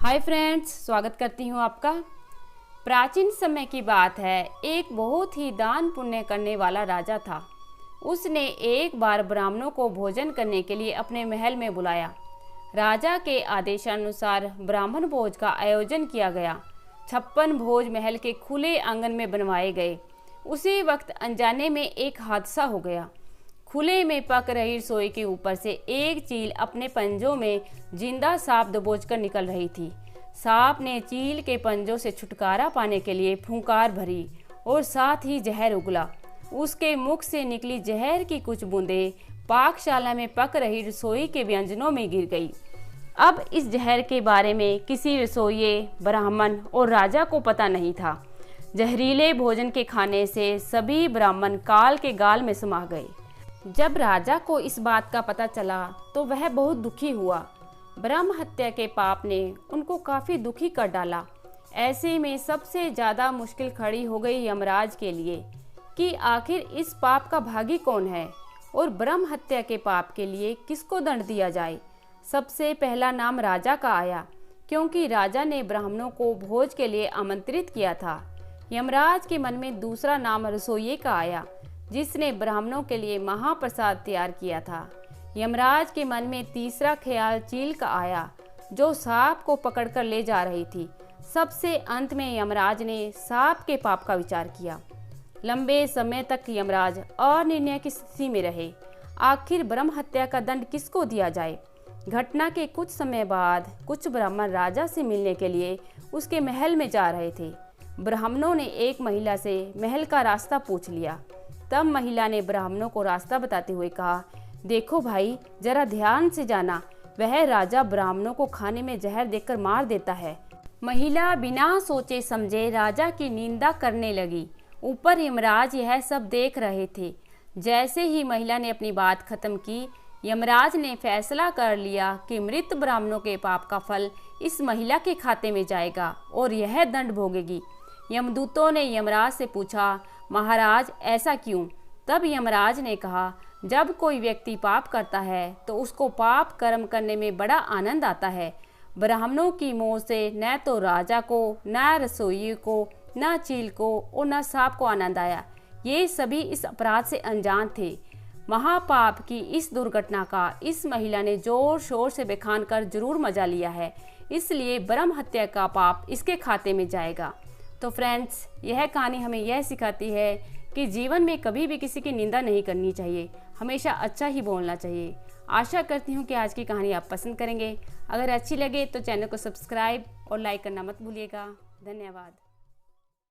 Hi friends, स्वागत करती हूँ आपका। प्राचीन समय की बात है, एक बहुत ही दान पुण्य करने वाला राजा था। उसने एक बार ब्राह्मणों को भोजन करने के लिए अपने महल में बुलाया। राजा के आदेशानुसार ब्राह्मण भोज का आयोजन किया गया। 56 भोज महल के खुले आंगन में बनवाए गए। उसी वक्त अनजाने में एक हादसा हो गया। खुले में पक रही रसोई के ऊपर से एक चील अपने पंजों में जिंदा सांप दबोचकर निकल रही थी। सांप ने चील के पंजों से छुटकारा पाने के लिए फुंकार भरी और साथ ही जहर उगला। उसके मुख से निकली जहर की कुछ बूंदें पाकशाला में पक रही रसोई के व्यंजनों में गिर गई। अब इस जहर के बारे में किसी रसोइये, ब्राह्मण और राजा को पता नहीं था। जहरीले भोजन के खाने से सभी ब्राह्मण काल के गाल में समा गए। जब राजा को इस बात का पता चला तो वह बहुत दुखी हुआ। ब्रह्म हत्या के पाप ने उनको काफ़ी दुखी कर डाला। ऐसे में सबसे ज़्यादा मुश्किल खड़ी हो गई यमराज के लिए कि आखिर इस पाप का भागी कौन है और ब्रह्म हत्या के पाप के लिए किसको दंड दिया जाए। सबसे पहला नाम राजा का आया, क्योंकि राजा ने ब्राह्मणों को भोज के लिए आमंत्रित किया था। यमराज के मन में दूसरा नाम रसोइये का आया, जिसने ब्राह्मणों के लिए महाप्रसाद तैयार किया था। यमराज के मन में तीसरा ख्याल चील का आया, जो सांप को पकड़कर ले जा रही थी। सबसे अंत में यमराज ने सांप के पाप का विचार किया। लंबे समय तक यमराज अनिर्णय की स्थिति में रहे। आखिर ब्रह्म हत्या का दंड किसको दिया जाए। घटना के कुछ समय बाद कुछ ब्राह्मण राजा से मिलने के लिए उसके महल में जा रहे थे। ब्राह्मणों ने एक महिला से महल का रास्ता पूछ लिया। तब महिला ने ब्राह्मणों को रास्ता बताते हुए कहा, देखो भाई, जरा ध्यान से जाना, वह राजा ब्राह्मणों को खाने में जहर देकर मार देता है। महिला बिना सोचे समझे राजा की निंदा करने लगी। ऊपर यमराज यह सब देख रहे थे। जैसे ही महिला ने अपनी बात खत्म की, यमराज ने फैसला कर लिया कि मृत ब्राह्मणों के पाप का फल इस महिला के खाते में जाएगा और यह दंड भोगेगी। यमदूतों ने यमराज से पूछा, महाराज ऐसा क्यों? तब यमराज ने कहा, जब कोई व्यक्ति पाप करता है तो उसको पाप कर्म करने में बड़ा आनंद आता है। ब्राह्मणों की मौत से न तो राजा को, न रसोइये को, न चील को और न सांप को आनंद आया। ये सभी इस अपराध से अनजान थे। महापाप की इस दुर्घटना का इस महिला ने जोर शोर से बखान कर जरूर मजा लिया है, इसलिए ब्रह्म हत्या का पाप इसके खाते में जाएगा। तो फ्रेंड्स, यह कहानी हमें यह सिखाती है कि जीवन में कभी भी किसी की निंदा नहीं करनी चाहिए, हमेशा अच्छा ही बोलना चाहिए। आशा करती हूँ कि आज की कहानी आप पसंद करेंगे। अगर अच्छी लगे तो चैनल को सब्सक्राइब और लाइक करना मत भूलिएगा। धन्यवाद।